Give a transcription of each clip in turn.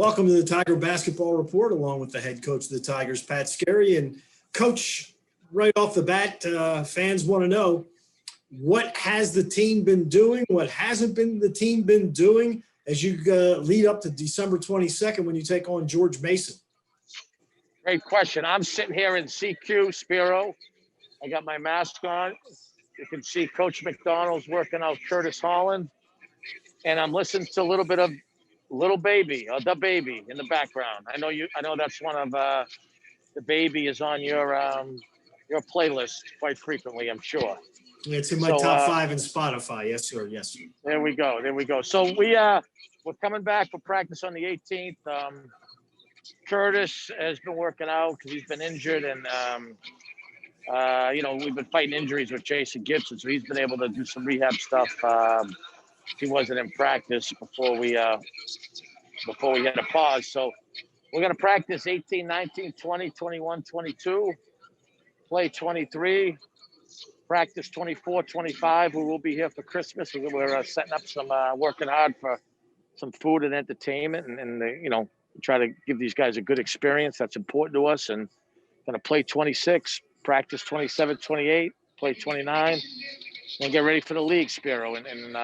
Welcome to the Tiger Basketball Report, along with the head coach of the Tigers, Pat Skerry. And Coach, right off the bat, fans want to know, what has the team been doing? What hasn't the team been doing as you lead up to December 22nd when you take on George Mason? Great question. I'm sitting here in CQ Spiro. I got my mask on. You can see Coach McDonald's working out Curtis Holland. And I'm listening to a little bit of Little Baby, or The Baby in the background. I know that's one of The Baby is on your playlist quite frequently, I'm sure. It's in my top 5 in Spotify. Yes, sir. Yes. There we go. So we're coming back for practice on the 18th. Curtis has been working out because he's been injured, and we've been fighting injuries with Jason Gibson, so he's been able to do some rehab stuff. He wasn't in practice before we had a pause. So we're going to practice 18, 19, 20, 21, 22, play 23, practice 24, 25. We will be here for Christmas. We're setting up some, working hard for some food and entertainment, and try to give these guys a good experience. That's important to us. And going to play 26, practice 27, 28, play 29, and get ready for the league, Spiro. And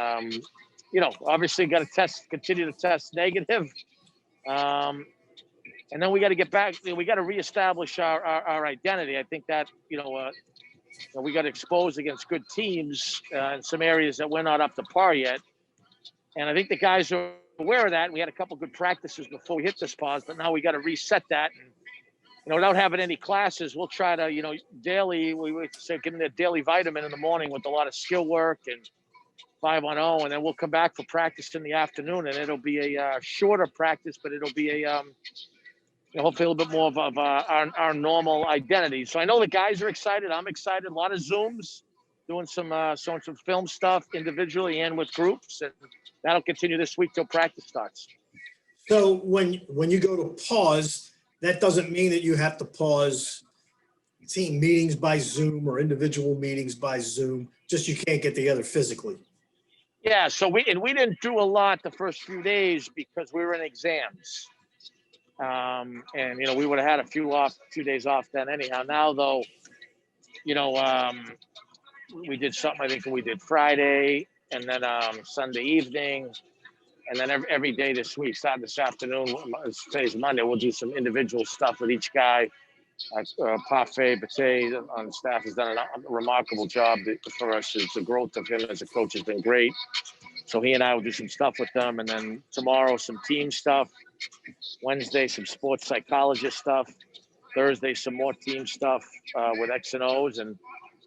obviously got to continue to test negative. And then we got to get back. We got to reestablish our identity. I think that, we got exposed against good teams in some areas that we're not up to par yet. And I think the guys are aware of that. We had a couple good practices before we hit this pause, but now we got to reset that. And, without having any classes, we'll try to, daily, we say give them their daily vitamin in the morning with a lot of skill work and 5-on-0, and then we'll come back for practice in the afternoon, and it'll be a shorter practice, but it'll be hopefully a little bit more of our normal identity. So I know the guys are excited. I'm excited. A lot of Zooms, doing some film stuff individually and with groups, and that'll continue this week till practice starts. So when you go to pause, that doesn't mean that you have to pause team meetings by Zoom or individual meetings by Zoom. Just you can't get together physically. Yeah, so we didn't do a lot the first few days because we were in exams. And we would have had a few days off then anyhow. Now though, we did something. I think we did Friday and then Sunday evening, and then every day this week. Starting this afternoon, today's Monday, we'll do some individual stuff with each guy. Parfait Bate on staff has done a remarkable job for us. The growth of him as a coach has been great. So he and I will do some stuff with them, and then tomorrow some team stuff. Wednesday some sports psychologist stuff. Thursday some more team stuff with X and O's, and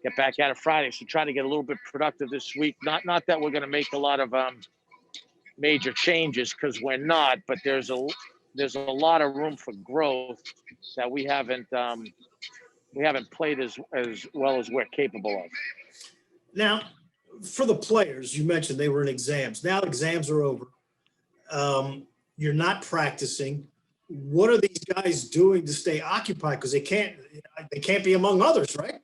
get back at it Friday. So try to get a little bit productive this week. Not that we're going to make a lot of major changes, because we're not, but there's a lot of room for growth that we haven't played as well as we're capable of. Now, for the players, you mentioned they were in exams. Now exams are over. You're not practicing. What are these guys doing to stay occupied? Because they can't be among others, right?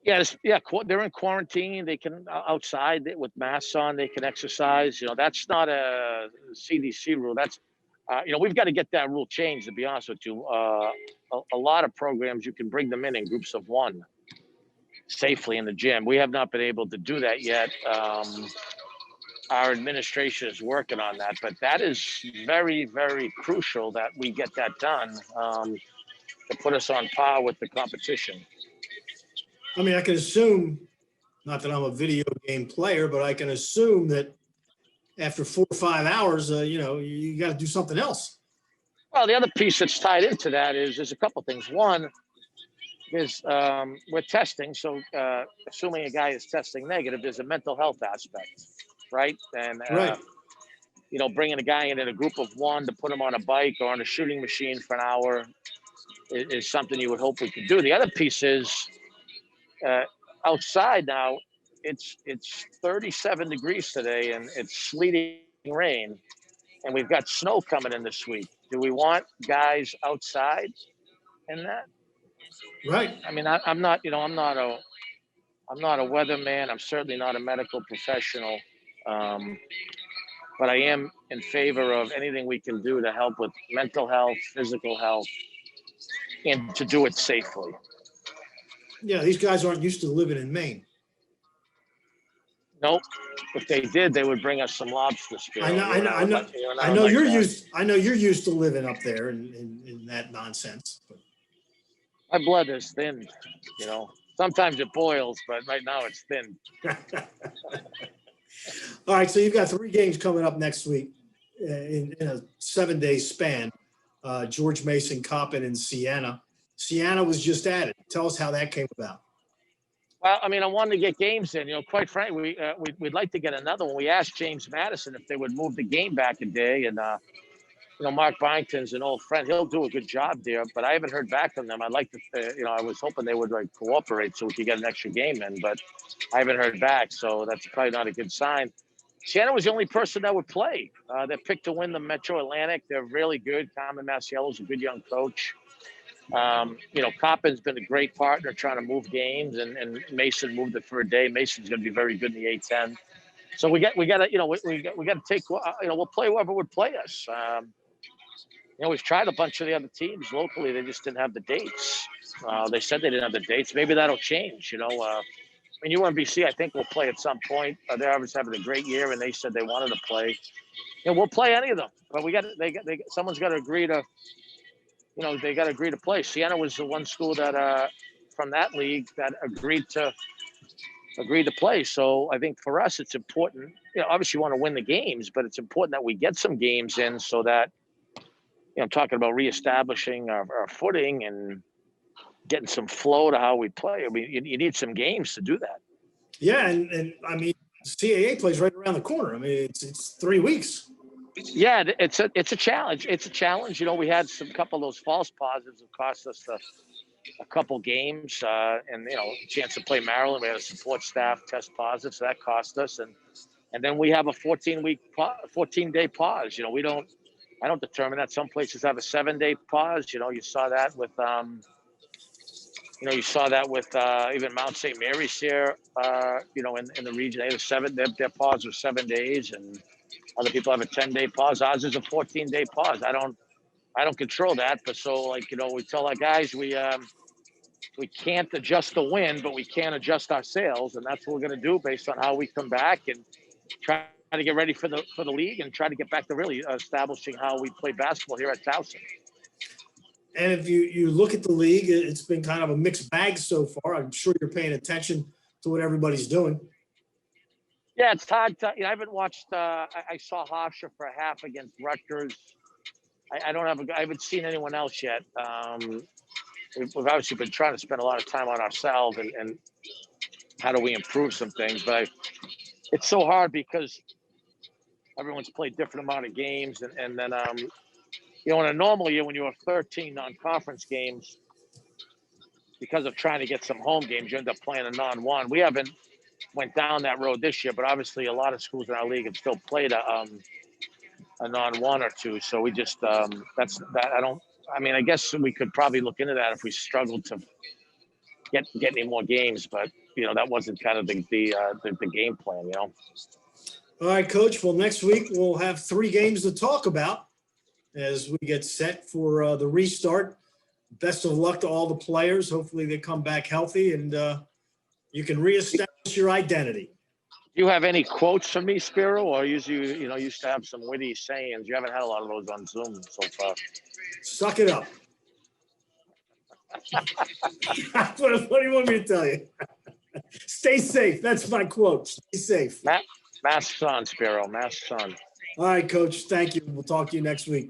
Yes, yeah. They're in quarantine. They can outside with masks on. They can exercise. That's not a CDC rule. That's we've got to get that rule changed. To be honest with you, a lot of programs you can bring them in groups of one safely in the gym. We have not been able to do that yet. Our administration is working on that, but that is very, very crucial that we get that done to put us on par with the competition. I mean, I can assume, not that I'm a video game player, but I can assume that after 4 or 5 hours, you got to do something else. Well, the other piece that's tied into that is there's a couple things. One is we're testing. So assuming a guy is testing negative, there's a mental health aspect, right? And, right. Bringing a guy in a group of one to put him on a bike or on a shooting machine for an hour is something you would hope we could do. The other piece is, outside now, it's 37 degrees today, and it's sleeting rain, and we've got snow coming in this week. Do we want guys outside in that? Right. I mean, I'm not a weatherman. I'm certainly not a medical professional. But but I am in favor of anything we can do to help with mental health, physical health, and to do it safely. Yeah, these guys aren't used to living in Maine. Nope. If they did, they would bring us some lobster. Spiro. I know you're used to living up there in that nonsense. But. My blood is thin, you know. Sometimes it boils, but right now it's thin. All right, so you've got 3 games coming up next week in a 7-day span. George Mason, Coppin, and Siena. Siena was just added. Tell us how that came about. Well, I mean, I wanted to get games in. You know, quite frankly, we'd like to get another one. We asked James Madison if they would move the game back a day, and you know, Mark Byington's an old friend. He'll do a good job there, but I haven't heard back from them. I'd like to, you know, I was hoping they would like cooperate so we could get an extra game in, but I haven't heard back, so that's probably not a good sign. Siena was the only person that would play. They picked to win the Metro Atlantic. They're really good. Carmen Masiello's a good young coach. You know, Coppin's been a great partner trying to move games, and Mason moved it for a day. Mason's going to be very good in the A10. So we got to, you know, we got to take, you know, we'll play whoever would play us. You know, we've tried a bunch of the other teams locally. They just didn't have the dates. They said they didn't have the dates. Maybe that'll change, you know. I mean, UMBC, I think, will play at some point. They're obviously having a great year, and they said they wanted to play. You know, we'll play any of them, but someone's got to agree to, you know, they got to agree to play. Siena was the one school that, from that league, that agreed to play. So I think for us, it's important. You know, obviously, you want to win the games, but it's important that we get some games in so that, you know, I'm talking about reestablishing our footing and getting some flow to how we play. I mean, you need some games to do that. Yeah, and I mean, CAA plays right around the corner. I mean, it's 3 weeks. Yeah, it's a challenge. It's a challenge. You know, we had some couple of those false positives that cost us a couple games, and you know, a chance to play Maryland. We had a support staff test positive, so that cost us. And then we have a 14-day pause. You know, I don't determine that. Some places have a 7-day pause. You know, you saw that with even Mount St. Mary's here. You know, in the region, they have their pause was 7 days, and other people have a 10-day pause. Ours is a 14-day pause. I don't control that, but so, like, you know, we tell our guys we can't adjust the wind, but we can adjust our sails, and that's what we're going to do based on how we come back and try to get ready for the league and try to get back to really establishing how we play basketball here at Towson. And if you look at the league, it's been kind of a mixed bag so far. I'm sure you're paying attention to what everybody's doing. Yeah, it's hard to, you know, I haven't watched. I saw Hofstra for a half against Rutgers. I haven't seen anyone else yet. We've obviously been trying to spend a lot of time on ourselves and how do we improve some things. But it's so hard because everyone's played different amount of games, and then you know, in a normal year when you have 13 non-conference games, because of trying to get some home games, you end up playing a non-1. We haven't went down that road this year, but obviously a lot of schools in our league have still played a non-1 or two. So we just that's that. I mean, I guess we could probably look into that if we struggled to get any more games, but you know, that wasn't kind of the game plan, you know. All right, Coach. Well, next week we'll have 3 games to talk about as we get set for the restart. Best of luck to all the players. Hopefully they come back healthy and you can reestablish your identity. Do you have any quotes for me, Spiro, or used to have some witty sayings? You haven't had a lot of those on Zoom so far. Suck it up. What do you want me to tell you? Stay safe. That's my quote. Stay safe. Masks on, Spiro. Masks on. All right, Coach. Thank you. We'll talk to you next week.